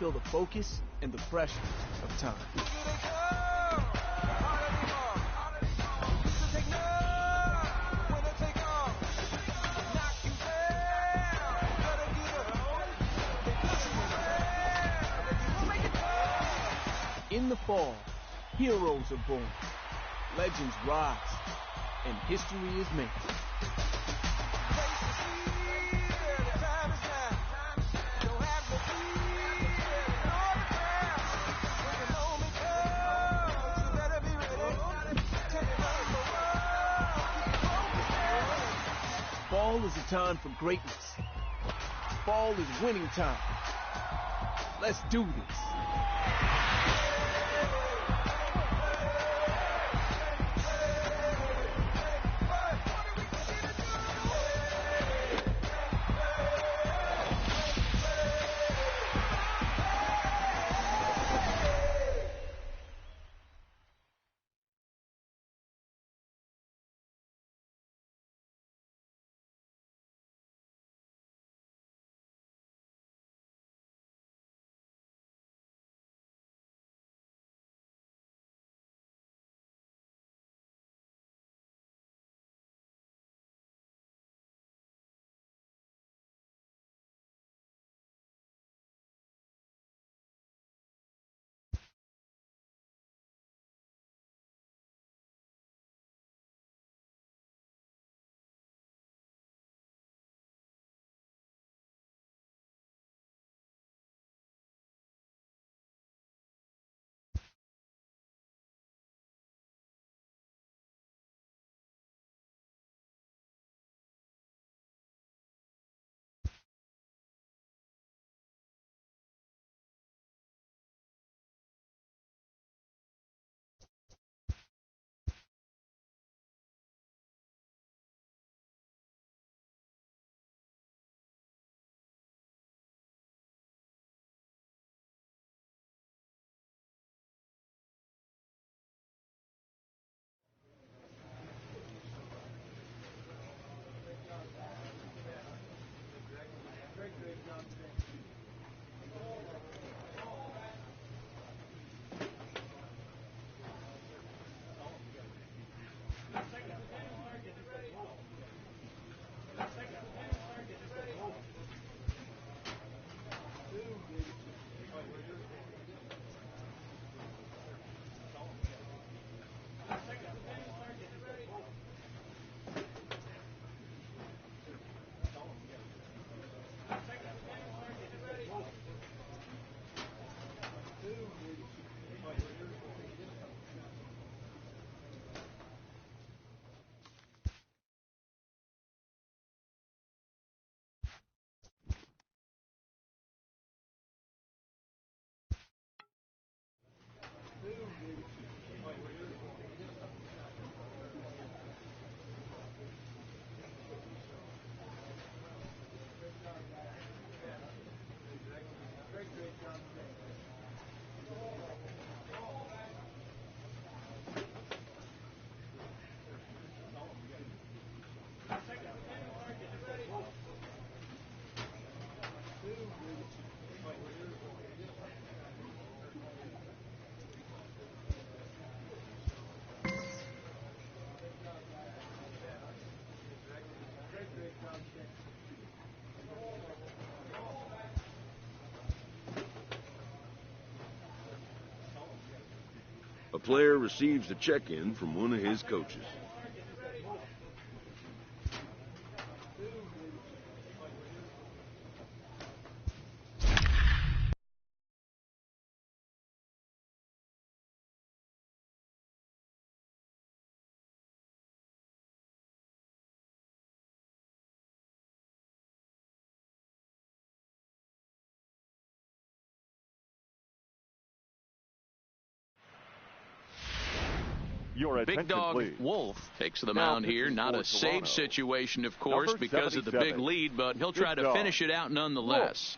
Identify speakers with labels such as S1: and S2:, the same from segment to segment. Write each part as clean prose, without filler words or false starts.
S1: feel the focus and the pressure of time. In the fall, heroes are born, legends rise, and history is made. Fall is a time for greatness. Fall is winning time. Let's do this.
S2: A player receives a check-in from one of his coaches.
S3: Big dog Wolf takes the mound here. Not a save situation, of course, because of the big lead, but he'll try to finish it out nonetheless.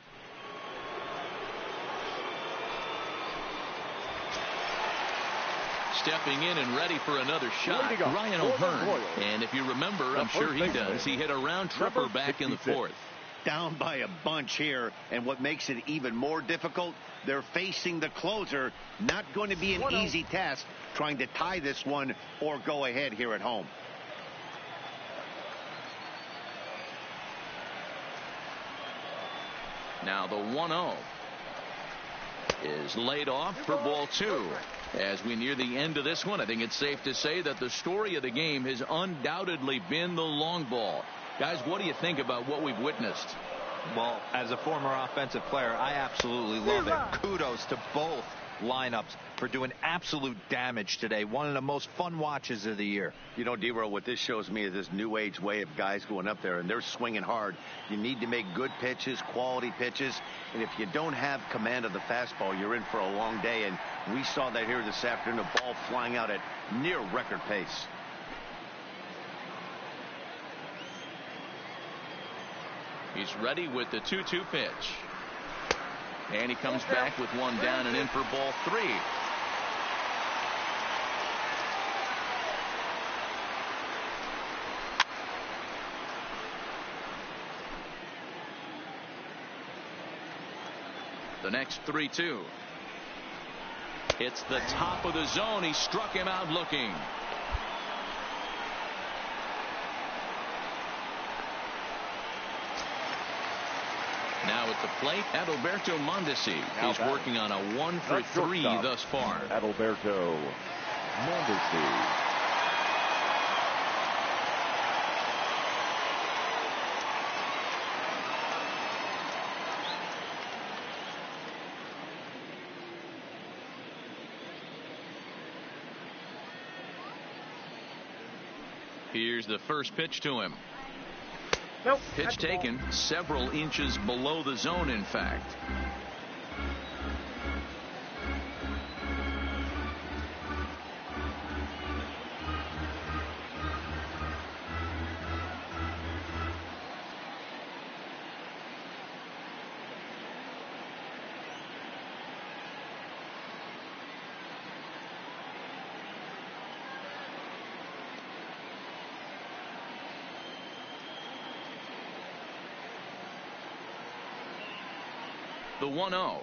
S3: Stepping in and ready for another shot, Ryan O'Hearn. And if you remember, I'm sure he does, he hit a round tripper back in the fourth.
S4: down by a bunch here, and what makes it even more difficult, they're facing the closer. Not going to be an easy task trying to tie this one or go ahead here at home.
S3: Now the 1-0 is laid off for ball 2. As we near the end of this one, I think it's safe to say that the story of the game has undoubtedly been the long ball. Guys, what do you think about what we've witnessed?
S5: Well, as a former offensive player, I absolutely love it. Kudos to both lineups for doing absolute damage today. One of the most fun watches of the year.
S4: You know, D-Roll, what this shows me is this new age way of guys going up there, and they're swinging hard. You need to make good pitches, quality pitches, and if you don't have command of the fastball, you're in for a long day, and we saw that here this afternoon, a ball flying out at near record pace.
S3: He's ready with the 2-2 pitch. And he comes back with one down and in for ball 3. The next 3-2. Hits the top of the zone. He struck him out looking. Now at the plate, Adalberto Mondesi. He's working on a 1-for-3 thus far.
S6: Adalberto Mondesi.
S3: Here's the first pitch to him.
S7: Nope.
S3: Pitch taken several inches below the zone, in fact. The 1-0.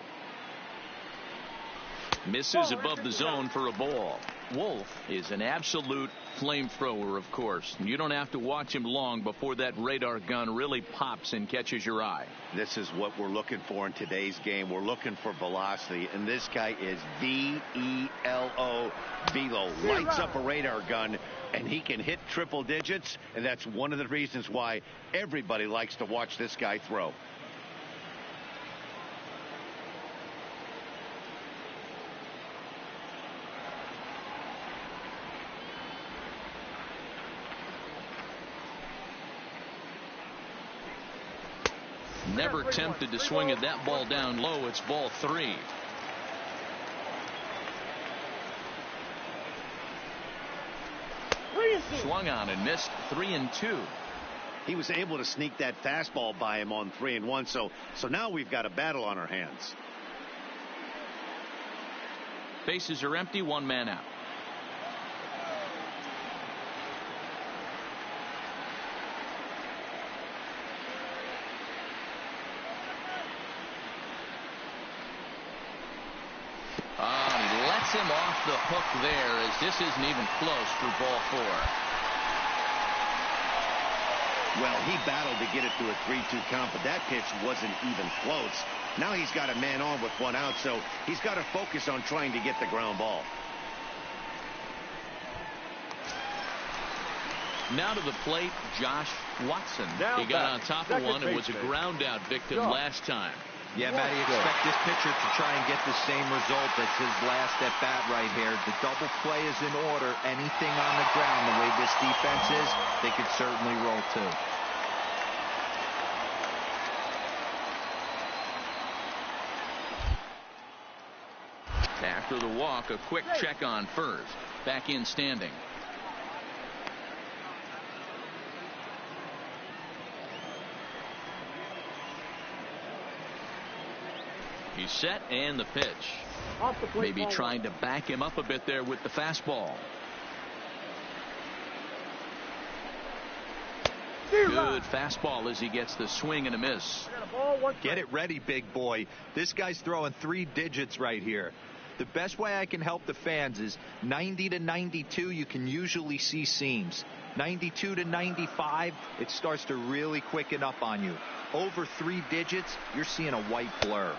S3: Misses above the zone for a ball. Wolf is an absolute flamethrower, of course. You don't have to watch him long before that radar gun really pops and catches your eye.
S4: This is what we're looking for in today's game. We're looking for velocity, and this guy is V-E-L-O, velo. Lights up a radar gun, and he can hit triple digits, and that's one of the reasons why everybody likes to watch this guy throw.
S3: Never tempted to swing at that ball down low. It's ball 3. Swung on and missed. 3-2.
S4: He was able to sneak that fastball by him on 3-1. So now we've got a battle on our hands.
S3: Bases are empty. One man out. Him off the hook there, as this isn't even close for ball 4.
S4: Well, he battled to get it to a 3-2 count, but that pitch wasn't even close. Now he's got a man on with one out, so he's got to focus on trying to get the ground ball.
S3: Now to the plate, Josh Watson. He got on top of one and was a ground out victim last time.
S5: Yeah, Matty, expect this pitcher to try and get the same result as his last at bat right here. The double play is in order. Anything on the ground, the way this defense is, they could certainly roll too.
S3: After the walk, a quick check on first. Back in standing. He's set, and the pitch. Maybe trying to back him up a bit there with the fastball. Good fastball as he gets the swing and a miss.
S5: Get it ready, big boy. This guy's throwing 3 digits right here. The best way I can help the fans is 90 to 92, you can usually see seams. 92 to 95, it starts to really quicken up on you. Over 3 digits, you're seeing a white blur.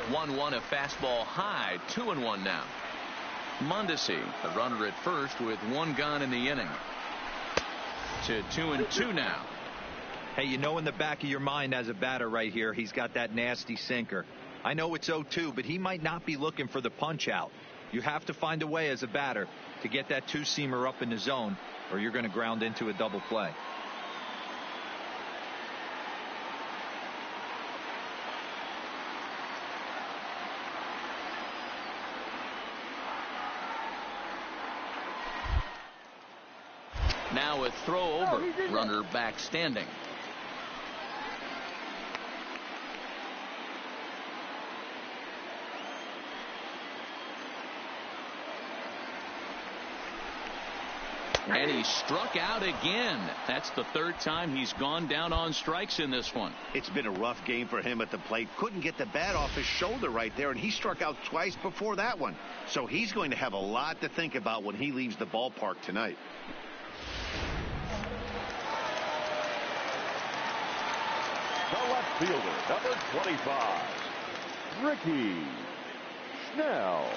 S3: 1-1, a fastball high, 2-1 now. Mondesi, the runner at first with 1 gone in the inning. To 2-2 now.
S5: Hey, you know in the back of your mind as a batter right here, he's got that nasty sinker. I know it's 0-2, but he might not be looking for the punch out. You have to find a way as a batter to get that 2-seamer up in the zone, or you're going to ground into a double play.
S3: Now a throw over, runner back standing. And he struck out again. That's the 3rd time he's gone down on strikes in this one.
S4: It's been a rough game for him at the plate. Couldn't get the bat off his shoulder right there, and he struck out twice before that one. So he's going to have a lot to think about when he leaves the ballpark tonight.
S6: The left fielder, number 25, Ricky Snell.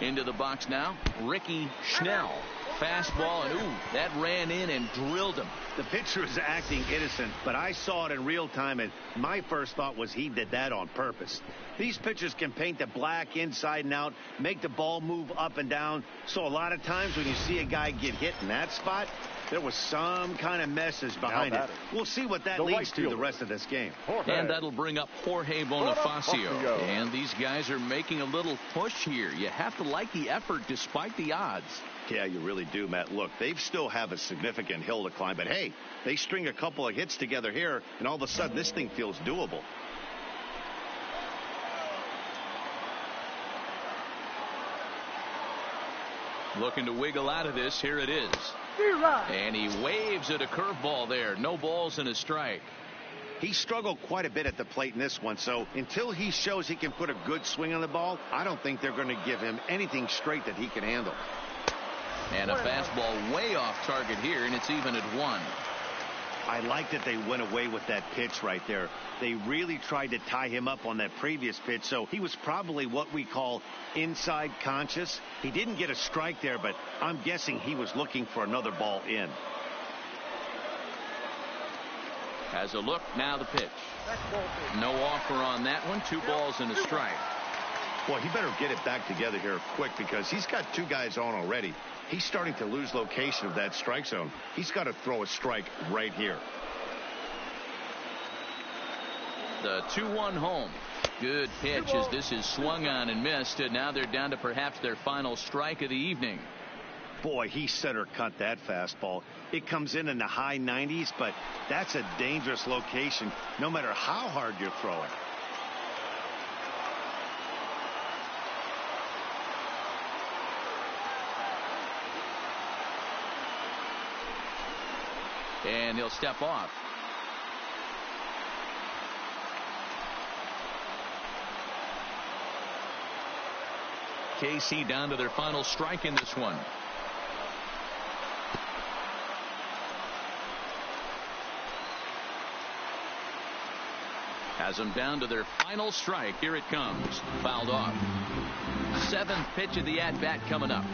S3: Into the box now, Ricky Snell. Fastball, and ooh, that ran in and drilled him.
S4: The pitcher is acting innocent, but I saw it in real time, and my first thought was he did that on purpose. These pitchers can paint the black inside and out, make the ball move up and down. So a lot of times when you see a guy get hit in that spot, there was some kind of message behind it. We'll see what that leads to the rest of this game.
S3: And that'll bring up Jorge Bonifacio. And these guys are making a little push here. You have to like the effort despite the odds.
S4: Yeah, you really do, Matt. Look, they still have a significant hill to climb, but hey, they string a couple of hits together here, and all of a sudden this thing feels doable.
S3: Looking to wiggle out of this. Here it is. And he waves at a curveball there. No balls and a strike.
S4: He struggled quite a bit at the plate in this one, so until he shows he can put a good swing on the ball, I don't think they're going to give him anything straight that he can handle.
S3: And a fastball way off target here, and it's even at 1.
S4: I like that they went away with that pitch right there. They really tried to tie him up on that previous pitch, so he was probably what we call inside conscious. He didn't get a strike there, but I'm guessing he was looking for another ball in.
S3: Has a look, now the pitch. No offer on that one. 2 balls and a strike.
S4: Boy, he better get it back together here quick because he's got 2 guys on already. He's starting to lose location of that strike zone. He's got to throw a strike right here.
S3: The 2-1 home. Good pitch as this is swung on and missed, and now they're down to perhaps their final strike of the evening.
S4: Boy, he center cut that fastball. It comes in the high 90s, but that's a dangerous location no matter how hard you're throwing.
S3: And he'll step off. KC down to their final strike in this one. Has them down to their final strike. Here it comes. Fouled off. 7th pitch of the at-bat coming up.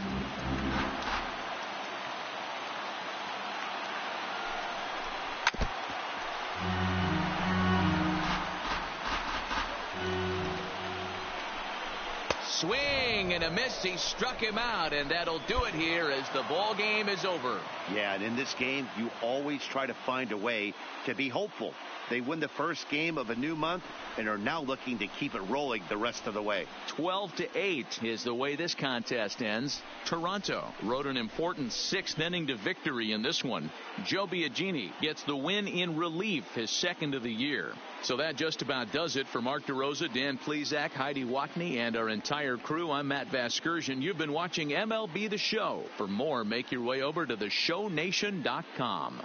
S3: Swing and a miss. He struck him out, and that'll do it here as the ball game is over.
S4: Yeah, and in this game, you always try to find a way to be hopeful. They win the first game of a new month and are now looking to keep it rolling the rest of the way.
S3: 12-8 is the way this contest ends. Toronto rode an important 6th inning to victory in this one. Joe Biagini gets the win in relief, his 2nd of the year. So that just about does it for Mark DeRosa, Dan Plesac, Heidi Watney, and our entire crew. I'm Matt Vasgersian. You've been watching MLB The Show. For more, make your way over to theshownation.com.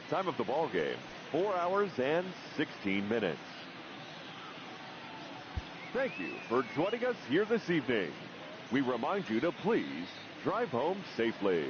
S6: Time of the ball game, 4 hours and 16 minutes. Thank you for joining us here this evening. We remind you to please drive home safely.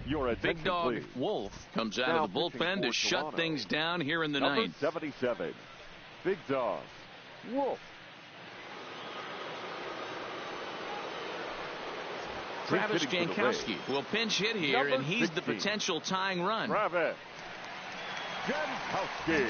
S6: Your
S3: Big Dog
S6: please.
S3: Wolf comes out
S6: Now
S3: of the bullpen to shut
S6: Toronto.
S3: things down here in the
S6: Number
S3: ninth.
S6: 77, Big Dog Wolf.
S3: Travis
S6: Hitting for the
S3: Jankowski will pinch hit here,
S6: Number
S3: and he's
S6: 16.
S3: the potential tying run.
S6: Travis Jankowski.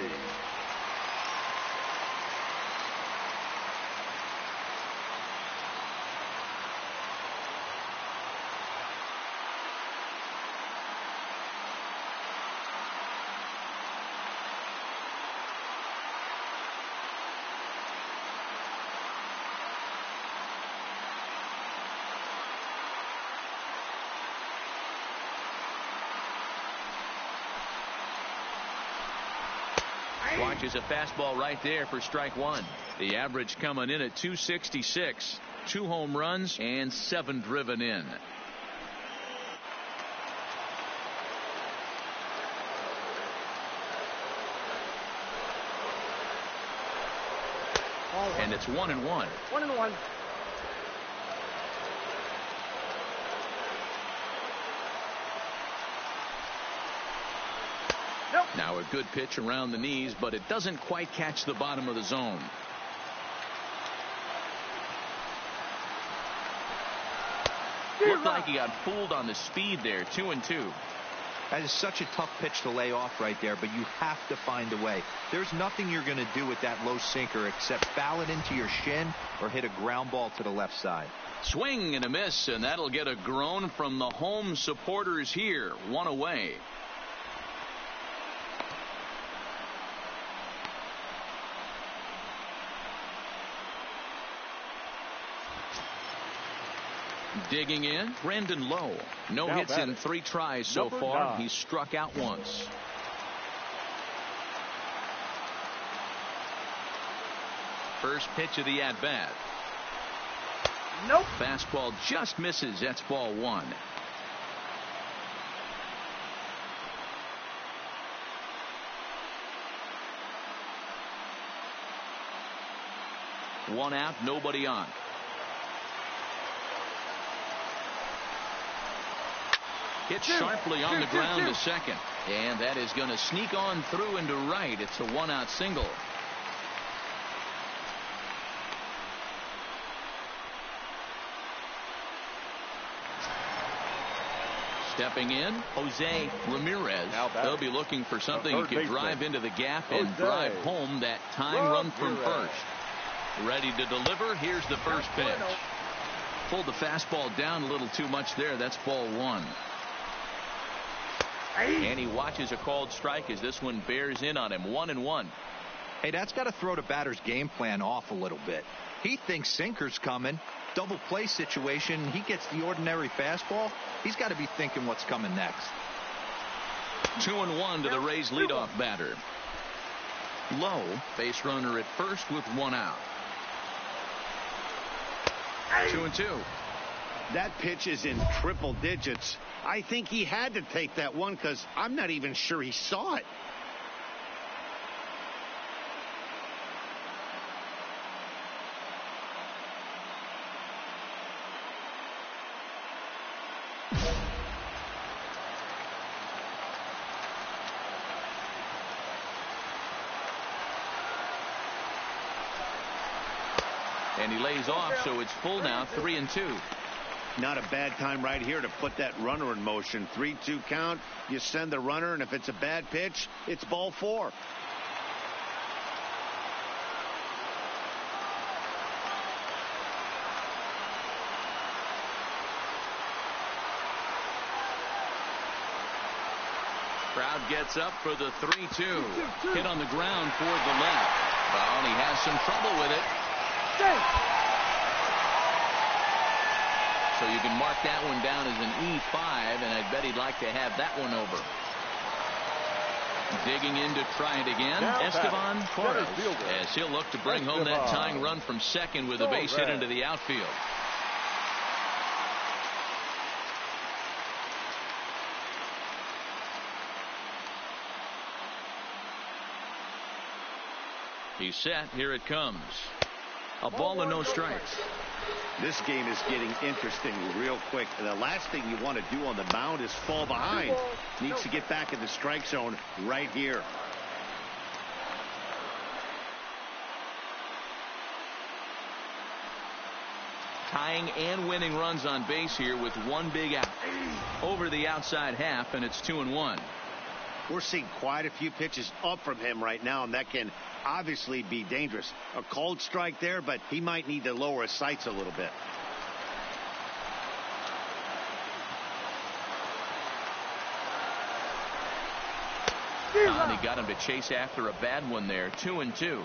S3: Watches a fastball right there for strike one. The average coming in at 266. 2 home runs and 7 driven in. And it's 1-1.
S7: 1-1. Nope.
S3: Now a good pitch around the knees, but it doesn't quite catch the bottom of the zone. Looked like he got fooled on the speed there. 2-2.
S5: That is such a tough pitch to lay off right there, but you have to find a way. There's nothing you're going to do with that low sinker except foul it into your shin or hit a ground ball to the left side.
S3: Swing and a miss, and that'll get a groan from the home supporters here. One away. Digging in, Brandon Lowe. No
S6: Now
S3: hits
S6: batting.
S3: in 3 tries so
S6: Number
S3: far.
S6: 9.
S3: He's struck out once. First pitch of the at-bat.
S1: Nope.
S3: Fastball just misses. That's ball 1. One out, nobody on. Hit sharply on the ground to second. And that is going to sneak on through into right. It's a 1-out single. Stepping in, Jose Ramirez. They'll be looking for something he can drive into the gap and drive home that tying run from first. Ready to deliver. Here's the first pitch. Pulled the fastball down a little too much there. That's ball 1. And he watches a called strike as this one bears in on him. 1-1.
S5: Hey, that's got to throw the batter's game plan off a little bit. He thinks sinker's coming. Double play situation. He gets the ordinary fastball. He's got to be thinking what's coming next.
S3: 2-1 to the Rays leadoff batter. Lowe, base runner at first with 1 out. 2-2.
S4: That pitch is in triple digits. I think he had to take that one because I'm not even sure he saw it.
S3: And he lays off, so it's full now, 3-2.
S4: Not a bad time right here to put that runner in motion. 3-2 count. You send the runner, and if it's a bad pitch, it's ball 4.
S3: Crowd gets up for the 3-2. Hit on the ground toward the left. Well, and he has some trouble with it. So you can mark that one down as an E5, and I bet he'd like to have that one over. Digging in to try it again, Esteban Cortes, as he'll look to bring home that tying run from second with a base hit into the outfield. He's set. Here it comes. A ball and no strikes.
S4: This game is getting interesting real quick. And the last thing you want to do on the mound is fall behind. Needs to get back in the strike zone right here.
S3: Tying and winning runs on base here with one big out. Over the outside half, and it's 2-1.
S4: We're seeing quite a few pitches up from him right now, and that can obviously be dangerous. A cold strike there, but he might need to lower his sights a little bit.
S3: And he got him to chase after a bad one there. 2-2.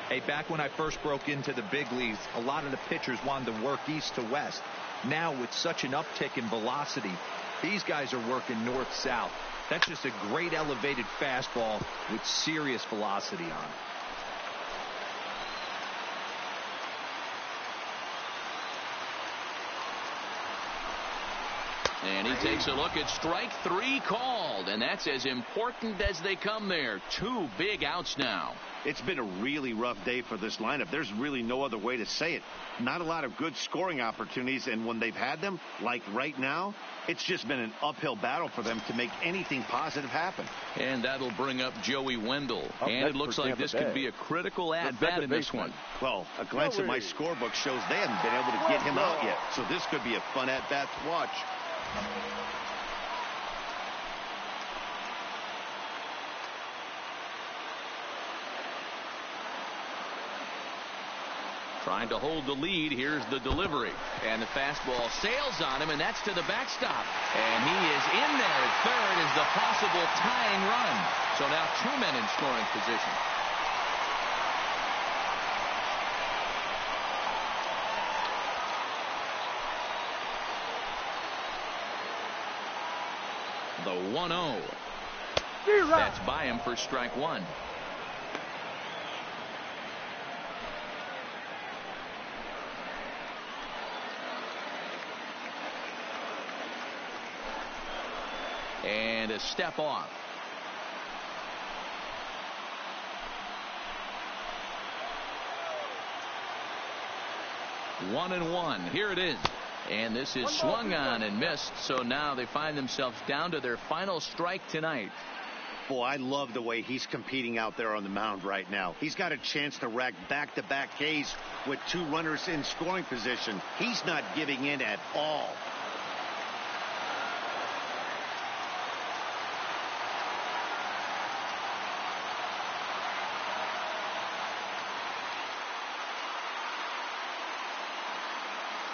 S5: Hey, back when I first broke into the big leagues, a lot of the pitchers wanted to work east to west. Now, with such an uptick in velocity, these guys are working north-south. That's just a great elevated fastball with serious velocity on it.
S3: And he takes a look at strike 3 called, and that's as important as they come there. 2 big outs now.
S4: It's been a really rough day for this lineup. There's really no other way to say it. Not a lot of good scoring opportunities, and when they've had them, like right now, it's just been an uphill battle for them to make anything positive happen.
S3: And that'll bring up Joey Wendell. And it looks like this could be a critical at-bat in this one.
S4: Well, a glance at my scorebook shows they haven't been able to get him out yet, so this could be a fun at-bat to watch.
S3: Trying to hold the lead. Here's the delivery. And the fastball sails on him, and that's to the backstop. And he is in there at third as the possible tying run. So now 2 men in scoring position. The 1-0. That's by him for strike one. And a step off. One and one. Here it is. And this is swung on and missed. So now they find themselves down to their final strike tonight.
S4: Boy, I love the way he's competing out there on the mound right now. He's got a chance to rack back-to-back Ks with 2 runners in scoring position. He's not giving in at all.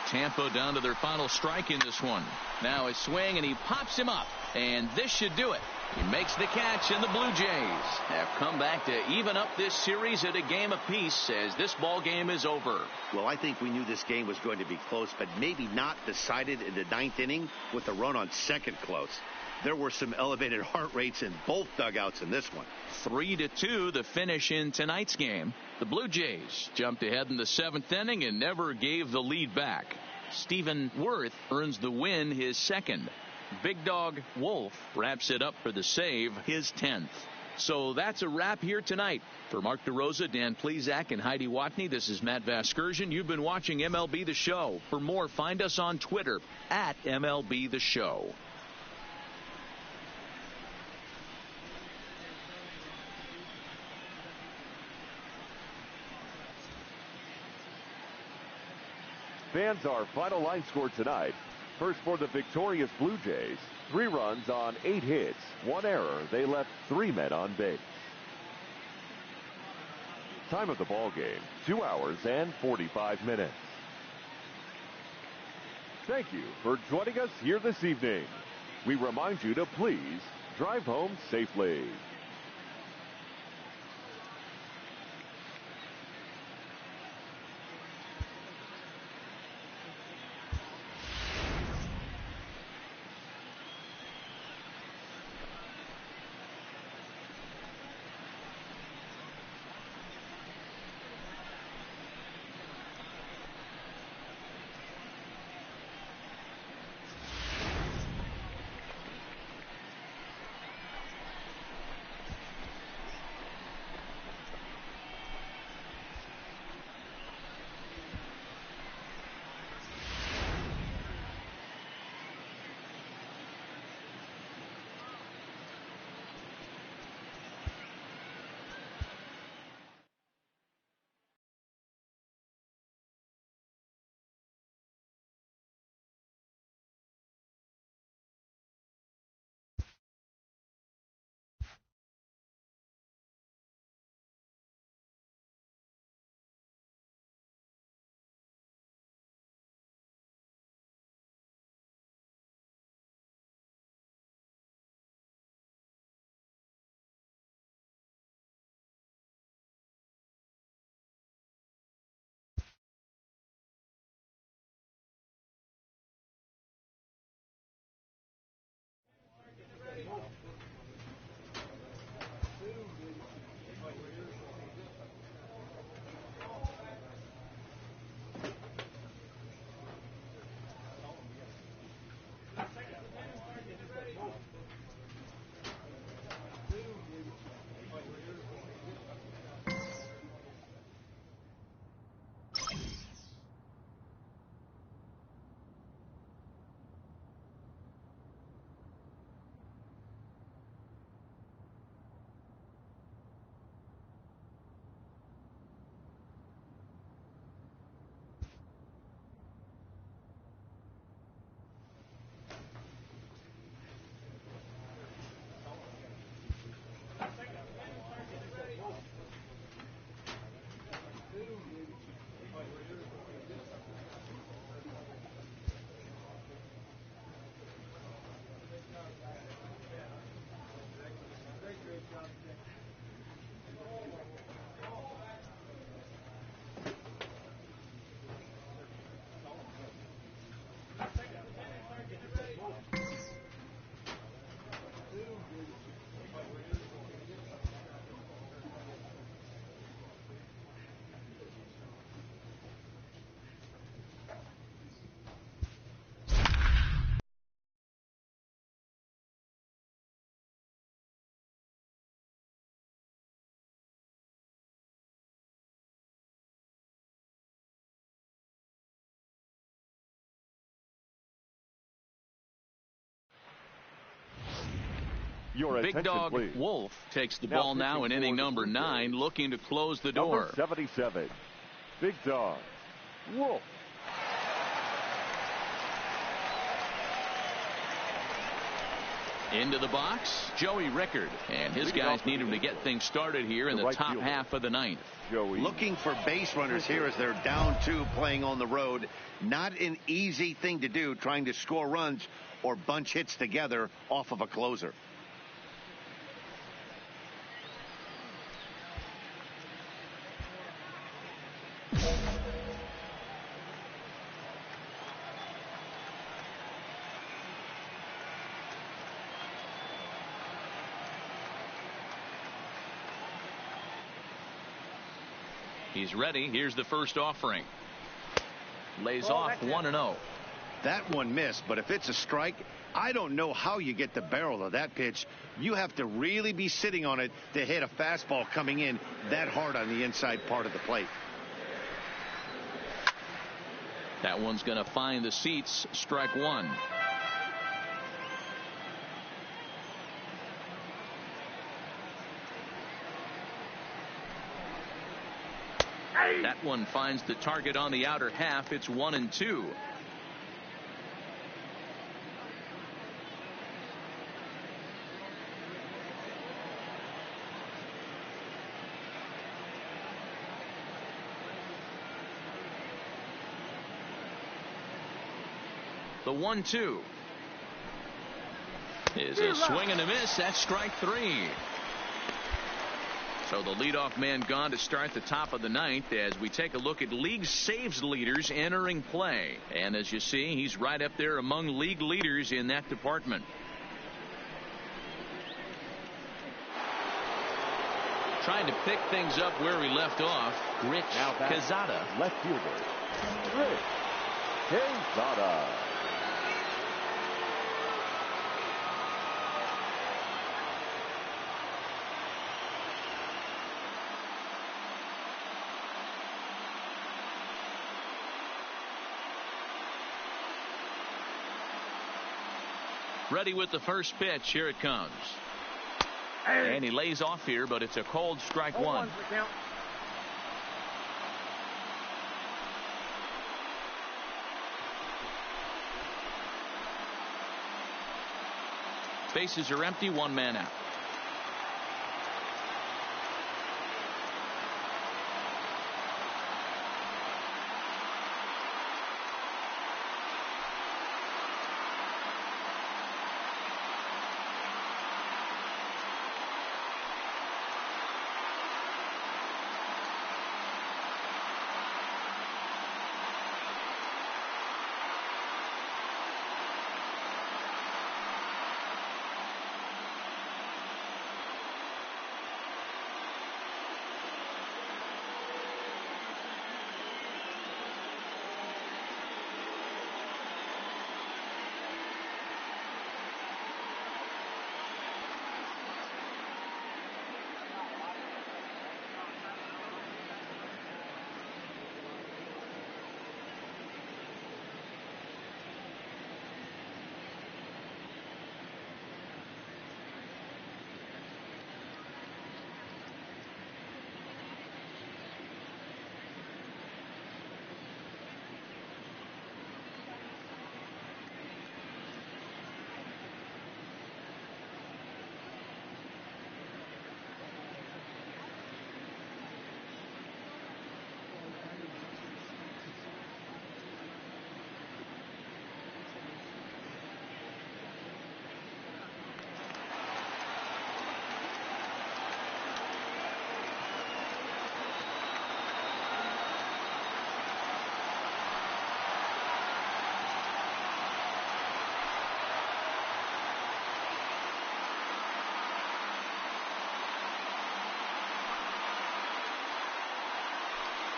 S3: Tampa down to their final strike in this one. Now a swing, and he pops him up. And this should do it. He makes the catch, and the Blue Jays have come back to even up this series at a game apiece as this ball game is over.
S4: Well, I think we knew this game was going to be close, but maybe not decided in the 9th inning with the run on second close. There were some elevated heart rates in both dugouts in this one.
S3: 3-2 the finish in tonight's game. The Blue Jays jumped ahead in the 7th inning and never gave the lead back. Stephen Worth earns the win, his second. Big Dog Wolf wraps it up for the save, his 10th. So that's a wrap here tonight. For Mark DeRosa, Dan Plesac, and Heidi Watney, this is Matt Vasgersian. You've been watching MLB The Show. For more, find us on Twitter at MLB The Show.
S6: Fans, our final line score tonight. First for the victorious Blue Jays. 3 runs on 8 hits. 1 error. They left 3 men on base. Time of the ball game, 2 hours and 45 minutes. Thank you for joining us here this evening. We remind you to please drive home safely. Your
S3: Big
S6: attention,
S3: Dog
S6: please.
S3: Wolf takes the
S6: Now
S3: ball now
S6: pitching
S3: in
S6: for
S3: inning
S6: the
S3: number
S6: Blue
S3: 9,
S6: Jays.
S3: looking to close the
S6: Number
S3: door.
S6: 77, Big Dog Wolf.
S3: Into the box, Joey Rickard. And his guys need him to get things started here in the top half of the 9th.
S6: Joey.
S4: Looking for base runners here as they're down 2 playing on the road. Not an easy thing to do, trying to score runs or bunch hits together off of a closer.
S3: He's ready. Here's the first offering. Lays off 1-0.
S4: That one missed, but if it's a strike, I don't know how you get the barrel of that pitch. You have to really be sitting on it to hit a fastball coming in that hard on the inside part of the plate.
S3: That one's going to find the seats. Strike 1. That one finds the target on the outer half. It's 1-2. The 1-2 is a swing and a miss. That's strike 3. So the leadoff man gone to start the top of the 9th as we take a look at league saves leaders entering play. And as you see, he's right up there among league leaders in that department. Trying to pick things up where we left off, Rich Quezada.
S6: Left fielder, Rich Quezada.
S3: Ready with the first pitch. Here it comes. And he lays off here, but it's a cold strike 1. Bases are empty. 1 man out.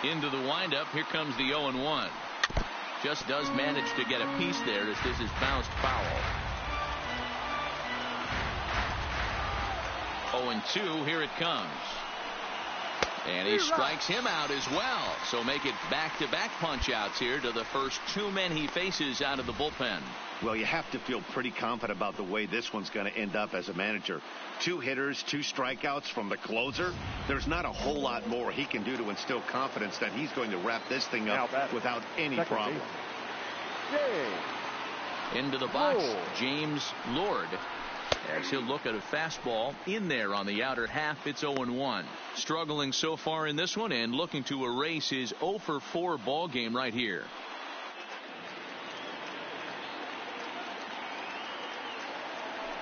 S3: Into the windup. Here comes the 0-1. Just does manage to get a piece there as this is bounced foul. 0-2. Here it comes. And he strikes him out as well. So make it back-to-back punch-outs here to the first two men he faces out of the bullpen.
S4: Well, you have to feel pretty confident about the way this one's going to end up as a manager. 2 hitters, 2 strikeouts from the closer. There's not a whole lot more he can do to instill confidence that he's going to wrap this thing up without any problem.
S3: Into the box, James Lord, as he'll look at a fastball in there on the outer half. It's 0-1. Struggling so far in this one and looking to erase his 0-for-4 ball game right here.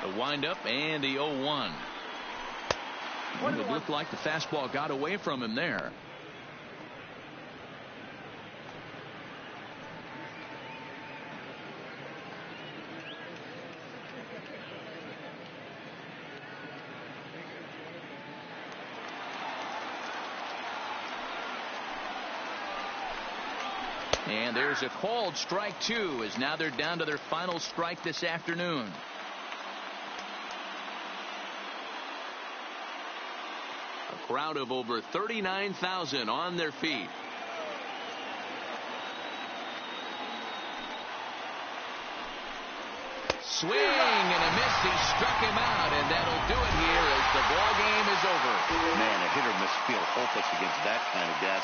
S3: The windup and the 0-1. It looked like the fastball got away from him there. And there's a called strike 2, as now they're down to their final strike this afternoon. A crowd of over 39,000 on their feet. Swing and a miss. He struck him out, and that'll do it here as the ball game is over.
S4: Man, a hitter must feel hopeless against that kind of gas.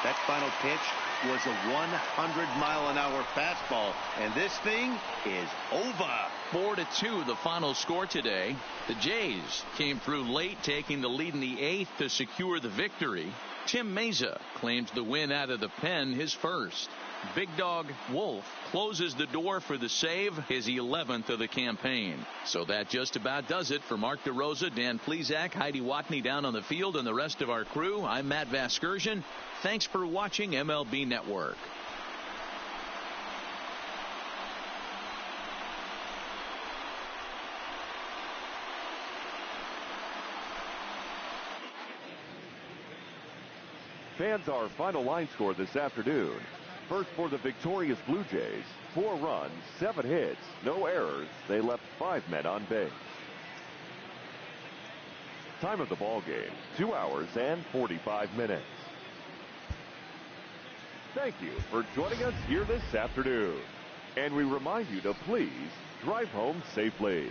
S4: That final pitch was a 100-mile-an-hour fastball, and this thing is over.
S3: 4-2 the final score today. The Jays came through late, taking the lead in the 8th to secure the victory. Tim Meza claims the win out of the pen, his first. Big Dog Wolf closes the door for the save, his 11th of the campaign. So that just about does it for Mark DeRosa, Dan Plesac, Heidi Watney down on the field, and the rest of our crew. I'm Matt Vasgersian. Thanks for watching MLB Network.
S6: Fans, our final line score this afternoon. First for the victorious Blue Jays, 4 runs, 7 hits, no errors. They left 5 men on base. Time of the ball game, 2 hours and 45 minutes. Thank you for joining us here this afternoon. And we remind you to please drive home safely.